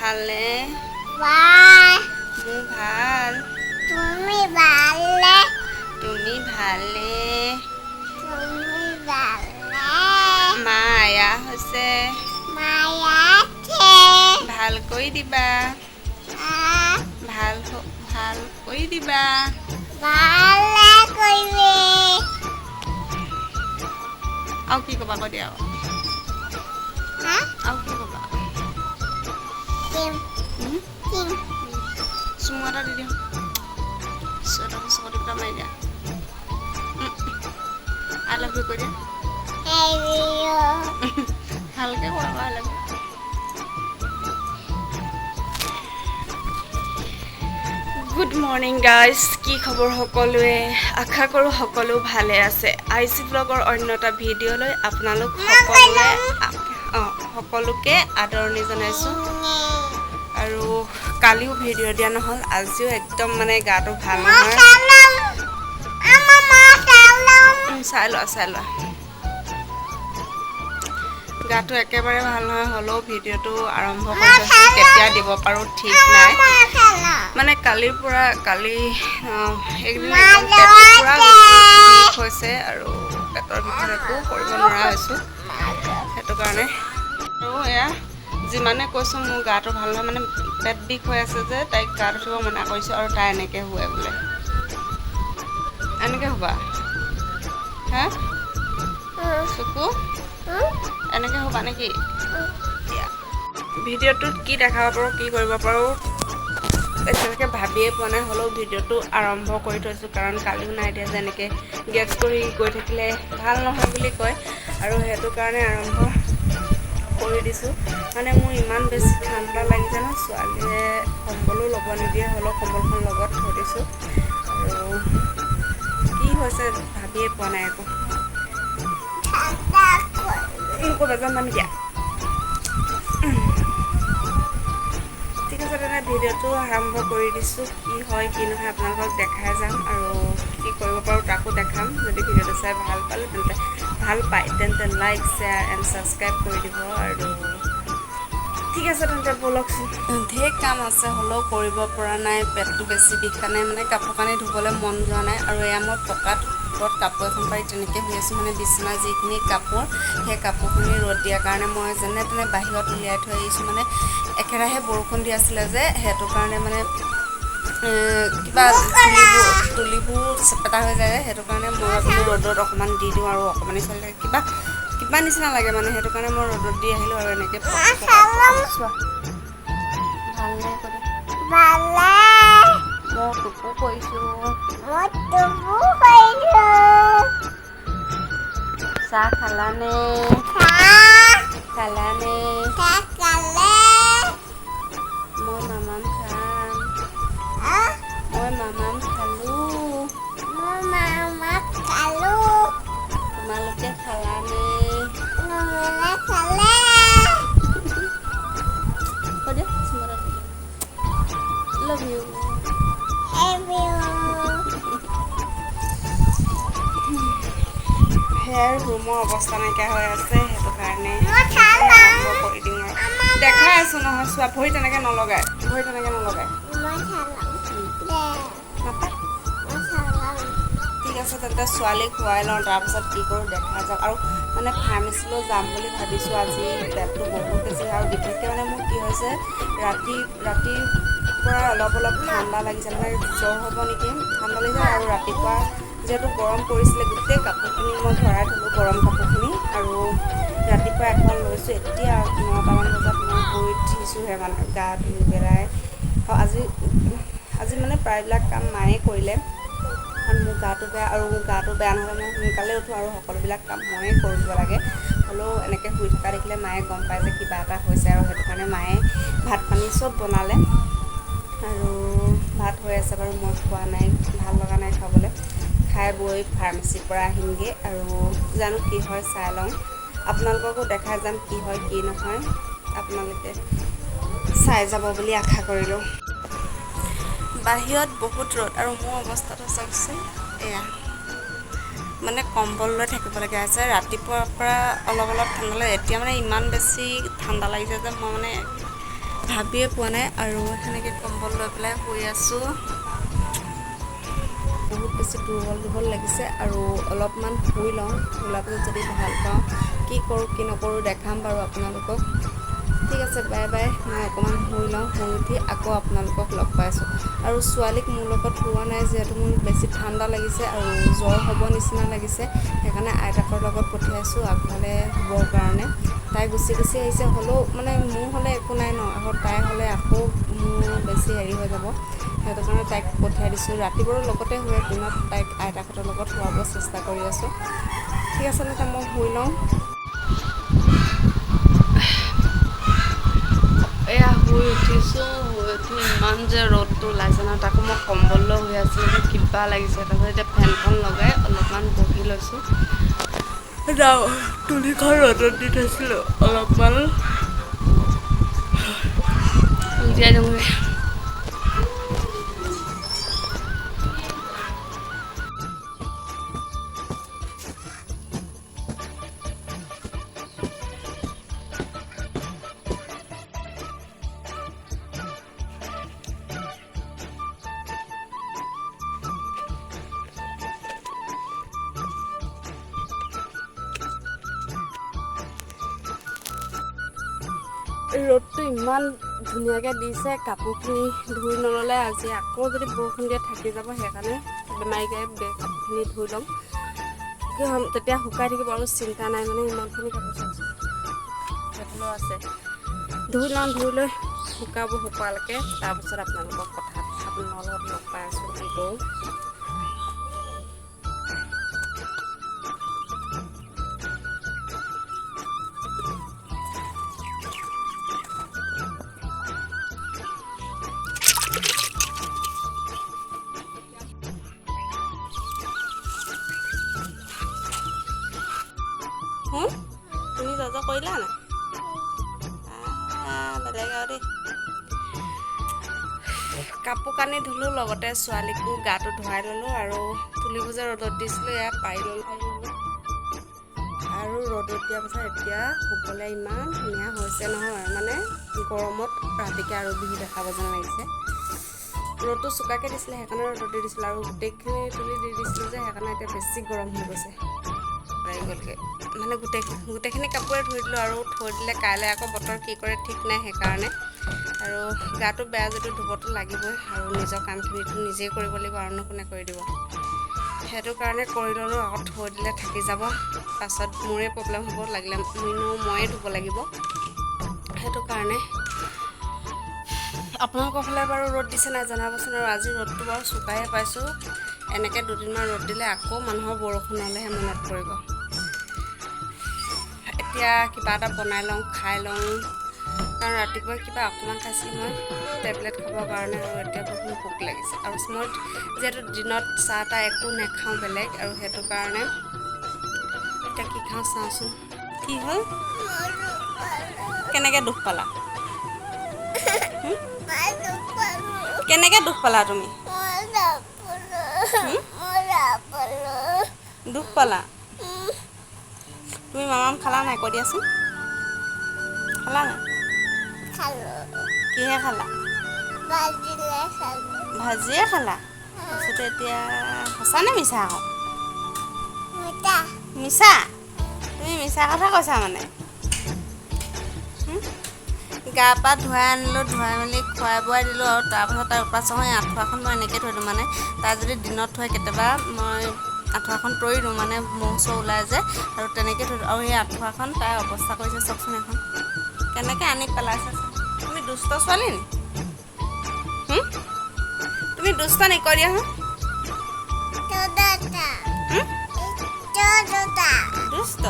ভালনে? ভাল। মোৰ ভাল। তুমি ভালনে? তুমি ভালনে? তুমি ভালনে? মা আয়া হৈছে। মায়াছে। ভাল কৰি দিবা। ভাল কৰি দিবা। ভালে কৰিবি। আৰু কি ক'বা কৈ দিয়া হা? আৰু কি ক'বা? কিম। কিম। চুমু এটা দি দিওঁ। চুৱেটাৰটো চকু টিপা মাৰি দিয়া। আই লাভ ইউ কৈ দিয়া। ভালকৈ কোৱা I love you. Good morning guys, কি খবৰ সকলোৱে? আশা কৰোঁ সকলো ভালে আছে। আই চি ব্লগৰ অন্য এটা ভিডিঅ'লৈ আপোনালোক সকলোকে আদৰণি জনাইছোঁ। আৰু কালিও ভিডিঅ' দিয়া নহ'ল, আজিও একদম মানে গাটো ভাল নহয়। চাই লোৱা। গাটো একেবাৰে ভাল নহয়, হ'লেও ভিডিঅ'টো আৰম্ভ কৰি থৈছোঁ। কেতিয়া দিব পাৰোঁ ঠিক নাই। মানে কালি এইকেইদিন একদম পেটটো পূৰা বেছি বিষ হৈছে আৰু পেটৰ বিষত একো কৰিব নোৱাৰা হৈছোঁ। সেইটো কাৰণে আৰু এয়া যিমানে কৈছোঁ মোৰ গাটো ভাল নহয়, মানে পেট বিষ হৈ আছে যে তাইক গাত উঠিব মনা কৰিছোঁ আৰু তাই এনেকৈ শুৱে বোলে। এনেকৈ শুবা হা চকু এনেকৈ শুবা নেকি? ভিডিঅ'টোত কি দেখাব পাৰোঁ, কি কৰিব পাৰোঁ এতিয়ালৈকে ভাবিয়ে পোৱা নাই। হ'লেও ভিডিঅ'টো আৰম্ভ কৰি থৈছোঁ, কাৰণ কালিও নাই দিয়া যে এনেকৈ গেছ কৰি গৈ থাকিলে ভাল নহয় বুলি কয়, আৰু সেইটো কাৰণে আৰম্ভ কৰি দিছোঁ। মানে মোৰ ইমান বেছি ঠাণ্ডা লাগিছে ন, ছোৱালীয়ে কম্বলো ল'ব নিদিয়ে, হ'লেও কম্বলখন লগত থৈ দিছোঁ। আৰু কি হৈছে ভাবিয়ে পোৱা নাই একো। বেজান নামি দিয়া। ঠিক আছে তেনে ভিডিঅ'টো আৰম্ভ কৰি দিছোঁ। কি হয় কি নহয় আপোনালোকক দেখাই যাম, আৰু কি কৰিব পাৰোঁ তাকো দেখাম। যদি ভিডিঅ'টো চাই ভাল পায় তেন্তে লাইক, শ্বেয়াৰ এণ্ড ছাবস্ক্ৰাইব কৰি দিব। আৰু ঠিক আছে তেন্তে ব'লকচোন। ঢেৰ কাম আছে, হ'লেও কৰিব পৰা নাই। পেটটো বেছি বিষ কাৰণে মানে কাপোৰ কানি ধুবলৈ মন যোৱা নাই। আৰু এয়া মই পকাত ওপৰত কাপোৰ এখন পাৰি তেনেকৈ শুই আছোঁ। মানে বিচনা যিখিনি কাপোৰ, সেই কাপোৰখিনি ৰ'দ দিয়াৰ কাৰণে মই যেনে তেনে বাহিৰত উলিয়াই থৈ আহিছোঁ। মানে একেৰাহে বৰষুণ দি আছিলে যে, সেইটো কাৰণে মানে কিবা তুলিবোৰ চেপেটা হৈ যায় যে, সেইটো কাৰণে মই ভাবিলোঁ ৰ'দত অকণমান দি দিওঁ আৰু অকণমানি ছোৱালী থাকে কিবা নিচিনা লাগে মানে, সেইটো কাৰণে মই ৰ'দত দি আহিলোঁ। আৰু এনেকৈ চোৱা ভালনে কৰি মই টুকু কৰিছোঁ। চাহ খালানে? মই মামাম খাম। মই মামাম খালোঁ। তোমালোকে খালানে? কৈ দিয়া লাভ ইউ। সেয়াই ৰুমৰ অৱস্থা নাইকিয়া হৈ আছে, সেইটো কাৰণে আৰম্ভ কৰি দিওঁ আৰু দেখাই আছোঁ নহয়। চোৱা ভৰি তেনেকৈ নলগায়। ঠিক আছে তেন্তে ছোৱালীক খুৱাই লওঁ, তাৰপাছত কি কৰোঁ দেখা যাওক। আৰু মানে ফাৰ্মাচীলৈ যাম বুলি ভাবিছোঁ। আজি পেটটো বহুত বেছি, আৰু বিশেষকৈ মানে মোৰ কি হৈছে, ৰাতিৰ পৰা অলপ ঠাণ্ডা লাগিছে, মানে জ্বৰ হ'ব নেকি, ঠাণ্ডা লাগিছে। আৰু ৰাতিপুৱা যিহেতু গৰম পৰিছিলে, গোটেই কাপোৰখিনি মই ভৰাই থ'লোঁ, গৰম কাপোৰখিনি। আৰু ৰাতিপুৱা এখন লৈছোঁ। এতিয়া 9টামান বজাত মই শুই উঠিছোঁহে, মানে গা ধুই পেলাই। আজি মানে প্ৰায়বিলাক কাম মায়ে কৰিলে, কাৰণ মোৰ গাটো বেয়া। আৰু মোৰ গাটো বেয়া নহ'লে মই সোনকালে উঠোঁ আৰু সকলোবিলাক কাম ময়ে কৰিব লাগে। হ'লেও এনেকৈ শুই থকা দেখিলে মায়ে গম পায় যে কিবা এটা হৈছে, আৰু সেইটো কাৰণে মায়ে ভাত পানী চব বনালে। আৰু ভাত হৈ আছে বাৰু, মই খোৱা নাই, ভাল লগা নাই খাবলৈ। খাই বৈ ফাৰ্মাচীৰ পৰা আহিমগৈ, আৰু জানো কি হয় চাই লওঁ। আপোনালোককো দেখাই যাম কি হয় কি নহয়, আপোনালোকে চাই যাব বুলি আশা কৰিলোঁ। বাহিৰত বহুত ৰ'দ, আৰু মোৰ অৱস্থাটো চাওকচোন। এয়া মানে কম্বল লৈ থাকিবলগীয়া হৈছে। ৰাতিপুৱাৰ পৰা অলপ ঠাণ্ডা লাগে, এতিয়া মানে ইমান বেছি ঠাণ্ডা লাগিছে যে মই মানে ভাবিয়ে পোৱা নাই আৰু সেনেকৈ কম্বল লৈ পেলাই শুই আছোঁ। বহুত বেছি দুৰ্বল লাগিছে আৰু অলপমান শুই লওঁ। শুলা পিছত যদি ভাল পাওঁ কি কৰোঁ কি নকৰোঁ দেখাম বাৰু আপোনালোকক। ঠিক আছে, বাই বাই। মই অকণমান শুই লওঁ, শুই উঠি আকৌ আপোনালোকক লগ পাইছোঁ। আৰু ছোৱালীক মোৰ লগত শুৱা নাই যিহেতু মোৰ বেছি ঠাণ্ডা লাগিছে আৰু জ্বৰ হ'ব নিচিনা লাগিছে, সেইকাৰণে আইতাকৰ লগত পঠিয়াইছোঁ আগফালে শুবৰ কাৰণে। তাই গুচি আহিছে, হ'লেও মানে মোৰ হ'লে একো নাই ন, আকৌ তাই হ'লে আকৌ মোৰ বেছি হেৰি হৈ যাব, সেইটো কাৰণে তাইক পঠিয়াই দিছোঁ। ৰাতি বাৰু লগতে শুৱে, দিনত তাইক আইতাহঁতৰ লগত শুৱাব চেষ্টা কৰি আছোঁ। ঠিক আছে নে, মই শুই লওঁ। এয়া শুই উঠিছোঁ, শুই উঠি ইমান যে ৰ'দটো ওলাইছে ন, তাকো মই কম্বল লৈ শুই আছিলোঁ যে কিবা লাগিছে। তাৰপিছত এতিয়া ফেনখন লগাই অলপমান বহি লৈছোঁ। তুলিখন ৰ'দত দি থৈছিলোঁ, অলপমান উলিয়াই দিওঁগৈ। ৰ'দটো ইমান ধুনীয়াকৈ দিছে, কাপোৰখিনি ধুই নল'লে আজি আকৌ যদি বৰষুণ দিয়ে থাকি যাব, সেইকাৰণে বেমাৰীকে কাপোৰখিনি ধুই ল'ম। কি হ'ম তেতিয়া শুকাই থাকিব আৰু চিন্তা নাই, মানে ইমানখিনি কাপোৰ সেইফালেও আছে। ধুই লৈ শুকোৱালৈকে, তাৰপিছত আপোনালোকৰ লগত লগ পাই আছোঁ কি কৰোঁ। তুমি যা কৰিলা নাই? বেলেগ আৰু দেই। কাপোৰ কানি ধুলোঁ, লগতে ছোৱালীকো গাটো ধুৱাই ল'লোঁ আৰু তুলিবোৰ যে ৰ'দত দিছিলোঁ এয়া পাৰি ল'লোঁ। আৰু ৰ'দত দিয়াৰ পাছত এতিয়া শুবলৈ ইমান ধুনীয়া হৈছে নহয়, মানে গৰমত ৰাতিকৈ আৰু বিহু দেখাব যেন লাগিছে। ৰ'দটো চোকাকৈ দিছিলে, সেইকাৰণে ৰ'দত দি দিছিলোঁ আৰু গোটেইখিনি তুলি দি দিছিলোঁ যে, সেইকাৰণে এতিয়া বেছি গৰম হৈ গৈছে। গ'লগৈ মানে গোটেইখিনি কাপোৰে ধুই দিলোঁ আৰু থৈ দিলে কাইলৈ আকৌ বতৰ কি কৰে ঠিক নাই, সেইকাৰণে। আৰু গাটো বেয়া যদিও ধুবতো লাগিবই আৰু নিজৰ কামখিনিতো নিজেই কৰিব লাগিব, আৰুনো কোনে কৰি দিব। সেইটো কাৰণে কৰি ল'লোঁ, আকৌ থৈ দিলে থাকি যাব, পাছত মোৰে প্ৰব্লেম হ'ব, লাগিলে ময়ে ধুব লাগিব। সেইটো কাৰণে আপোনালোকৰ ফালে বাৰু ৰ'দ দিছে নাই জনাবচোন। আৰু আজি ৰ'দটো বাৰু চোকায়ে পাইছোঁ। এনেকৈ দুদিনমান ৰ'দ দিলে আকৌ মানুহৰ বৰষুণলৈহে মনত পৰিব। এতিয়া কিবা এটা বনাই লওঁ, খাই লওঁ, কাৰণ ৰাতিপুৱা কিবা অকণমান খাইছিলোঁ মই টেবলেট খাবৰ কাৰণে, আৰু এতিয়া বহুত ভোক লাগিছে। আৰু মই যিহেতু দিনত চাহ তাহ একো নাখাওঁ বেলেগ, আৰু সেইটো কাৰণে এতিয়া কি খাওঁ চাওঁচোন। কি হ'ল? কেনেকৈ দুখ পালা? কেনেকৈ দুখ পালা তুমি? দুখ পালা? তুমি মামাম খালা নাই কৈ দিয়াচোন। খালা নাই? কিহে খালা? ভাজিয়ে খালা? তাৰপিছতে এতিয়া সঁচা নে মিছা আকৌ? মিছা? তুমি মিছা কথা কৈছা মানে? গা পা ধুৱাই আনিলোঁ, ধুৱাই মেলি খুৱাই বোৱাই দিলোঁ, আৰু তাৰপাছত তাই উৎপাত চহয় আঁঠুৱাখন মই এনেকৈ থৈ দিওঁ, মানে তাই যদি দিনত থয় কেতিয়াবা মই আঁঠুৱাখন তৰি দিওঁ, মানে মহ চহ ওলাই যে, আৰু তেনেকৈ থৈ দিওঁ। আৰু সেই আঁঠুৱাখন তাই অৱস্থা কৰিছে চাওকচোন, এখন কেনেকৈ আনি পেলাইছে। তুমি দুষ্ট ছোৱালী নি? তুমি দুষ্ট নি? কৈ দিয়া দুষ্ট।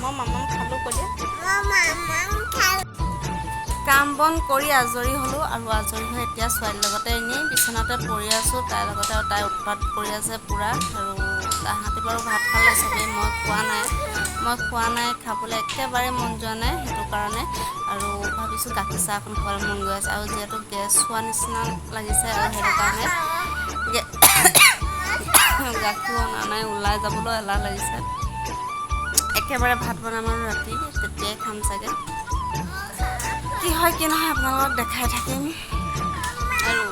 মই মামাম খালোঁ কৈ দিয়া। কাম বন কৰি আজৰি হ'লোঁ, আৰু আজৰি হৈ এতিয়া ছোৱালীৰ লগতে এনেই বিচনাতে পৰি আছোঁ, তাইৰ লগতে। আৰু তাই উৎপাত কৰি আছে পূৰা। আৰু তাহাঁতি বাৰু ভাত খালে চবেই, মই খোৱা নাই, খাবলৈ একেবাৰে মন যোৱা নাই, সেইটো কাৰণে। আৰু ভাবিছোঁ গাখীৰ চাহ অকণ খাবলৈ মন গৈ আছে, আৰু যিহেতু গেছ হোৱা নিচিনা লাগিছে, আৰু সেইটো কাৰণে গাখীৰ অনা নাই, ওলাই যাবলৈ এলাহ লাগিছে। একেবাৰে ভাত বনাম আৰু ৰাতি তেতিয়াই খাম চাগে। হয় কি নহয় আপোনালোকক দেখাই থাকিম। আৰু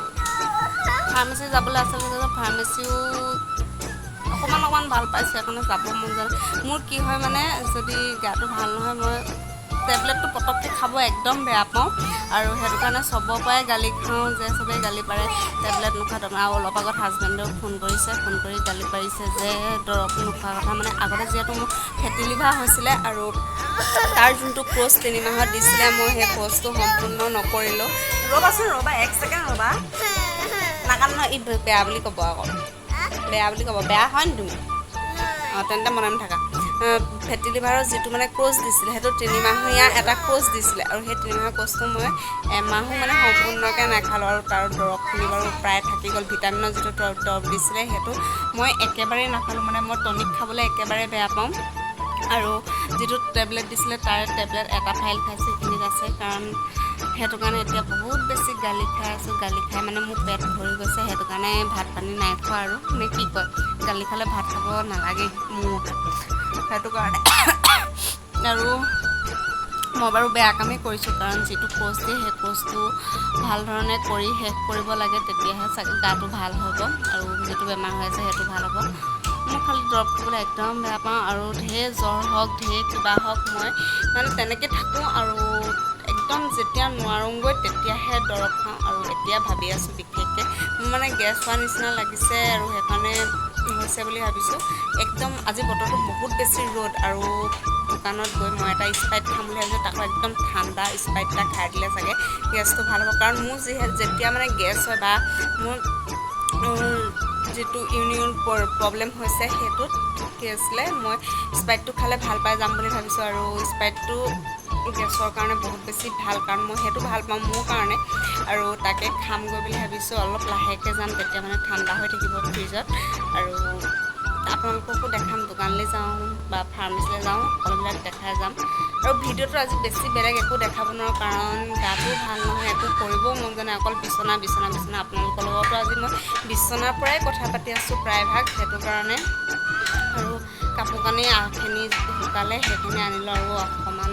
ফাৰ্মাচী যাবলৈ আচলতে ফাৰ্মাচীও অকণমান ভাল পাইছোঁ, সেইকাৰণে যাব মন যায়। মোৰ কি হয় মানে যদি গাটো ভাল নহয় মই টেবলেটটো পটককৈ খাব একদম বেয়া পাওঁ, আৰু সেইটো কাৰণে চবৰ পৰাই গালি খাওঁ যে চবেই গালি পাৰে টেবলেট নোখোৱা। তোমাৰ আৰু অলপ আগত হাজবেণ্ডেও ফোন কৰিছে, ফোন কৰি গালি পাৰিছে যে দৰৱ নোখোৱা কথা। মানে আগতে যিহেতু মোৰ ফেটি লিভাৰ হৈছিলে আৰু তাৰ যোনটো কোৰ্চ 3 মাহত দিছিলে মই সেই কোৰ্চটো সম্পূৰ্ণ নকৰিলোঁ। ৰ'বাচোন ৰ'বা 1 ছেকেণ্ড ৰ'বা, নাকান্দ নহয়, ই বেয়া বুলি ক'ব আকৌ, বেয়া বুলি ক'ব। বেয়া হয় নি তুমি? অঁ তেন্তে মনে নাথাকা। ফেটি লিভাৰৰ যিটো মানে কোৰ্চ দিছিলে সেইটো 3 মাহীয়া এটা কোৰ্চ দিছিলে, আৰু সেই 3 মাহৰ কোৰ্চটো মই এমাহো মানে সম্পূৰ্ণকৈ নাখালোঁ। আৰু তাৰ দৰৱখিনি বাৰু প্ৰায় থাকি গ'ল। ভিটামিনৰ যিটো দৰৱ দিছিলে সেইটো মই একেবাৰেই নাখালোঁ। মানে মই টনিক খাবলৈ একেবাৰে বেয়া পাওঁ, আৰু যিটো টেবলেট দিছিলে তাৰ টেবলেট এটা ফাইল খাইছোঁ, সেইখিনিত আছে। কাৰণ সেইটো কাৰণে এতিয়া বহুত বেছি গালি খাই আছোঁ। গালি খাই মানে মোৰ পেট ভৰি গৈছে, সেইটো কাৰণে ভাত পানী নাই খোৱা। আৰু নে কি কয়, গালি খালে ভাত খাব নালাগে মোৰ, সেইটো কাৰণে। আৰু মই বাৰু বেয়া কামেই কৰিছোঁ, কাৰণ যিটো কোৰ্চ দিয়ে সেই কোৰ্চটো ভাল ধৰণে কৰি শেষ কৰিব লাগে, তেতিয়াহে চাগে গাটো ভাল হ'ব আৰু যিটো বেমাৰ হৈ আছে সেইটো ভাল হ'ব। মই খালি দৰৱ খাবলৈ একদম বেয়া পাওঁ, আৰু ঢেৰ জ্বৰ হওক ঢেৰ কিবা হওক মই মানে তেনেকৈ থাকোঁ। আৰু একদম যেতিয়া নোৱাৰোঁগৈ তেতিয়াহে দৰৱ খাওঁ। আৰু এতিয়া ভাবি আছোঁ বিশেষকৈ মোৰ মানে গেছ হোৱা নিচিনা লাগিছে, আৰু সেইকাৰণে হৈছে বুলি ভাবিছোঁ। একদম আজি বতৰটো বহুত বেছি ৰ'দ, আৰু দোকানত গৈ মই এটা স্প্ৰাইট খাম বুলি ভাবিছোঁ, তাকো একদম ঠাণ্ডা স্প্ৰাইট এটা খাই দিলে চাগে গেছটো ভাল হ'ব। কাৰণ মোৰ যেতিয়া মানে গেছ হয় বা মোৰ যিটো ইউৰিন প্ৰব্লেম হৈছে সেইটোত কি আছিলে, মই স্প্ৰাইটটো খালে ভাল পাই যাম বুলি ভাবিছোঁ। আৰু স্প্ৰাইটটো গেছৰ কাৰণে বহুত বেছি ভাল, কাৰণ মই সেইটো ভাল পাওঁ মোৰ কাৰণে, আৰু তাকে খামগৈ বুলি ভাবিছোঁ। অলপ লাহেকৈ যাম, তেতিয়া মানে ঠাণ্ডা হৈ থাকিব ফ্ৰিজত। আৰু আপোনালোককো দেখাম, দোকানলৈ যাওঁ বা ফাৰ্মাচীলৈ যাওঁ, সকলোবিলাক দেখাই যাম। আৰু ভিডিঅ'টো আজি বেছি বেলেগ একো দেখাব নোৱাৰোঁ, কাৰণ গাটো ভাল নহয়, একো কৰিবও মন যোৱা নাই, অকল বিচনা বিচনা বিচনা। আপোনালোকৰ লগতো আজি মই বিচনাৰ পৰাই কথা পাতি আছোঁ প্ৰায়ভাগ, সেইটো কাৰণে। আৰু কাপোৰ কানি আখিনি শুকালে সেইখিনি আনিলোঁ, আৰু অকণমান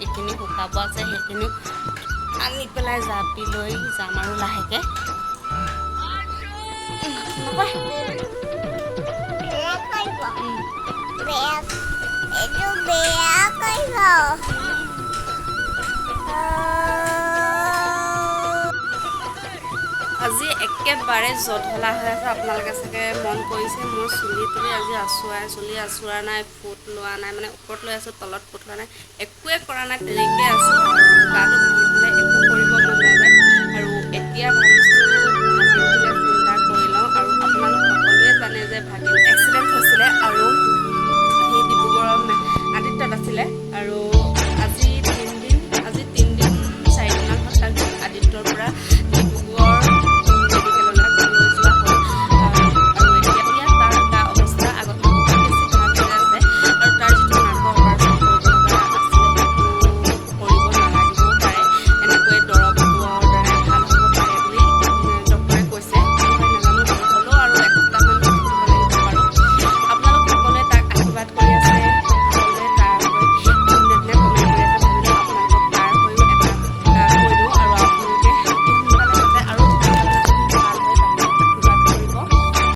এইখিনি শুকাব আছে, সেইখিনিও আনি পেলাই জাপি লৈ যাম আৰু লাহেকৈ। বেয়া কৰিব, বেয়া, এইটো বেয়া কৰিব। আজি একেবাৰে জধলা হৈ আছে। আপোনালোকে চাগে মন কৰিছে মোৰ চুলি তুলি আজি চুলি আঁচোৰা নাই, ফুট লোৱা নাই, মানে ওপৰত লৈ আছোঁ তলত ফুট লোৱা নাই, একোৱে কৰা নাই, তেনেকৈ আছে।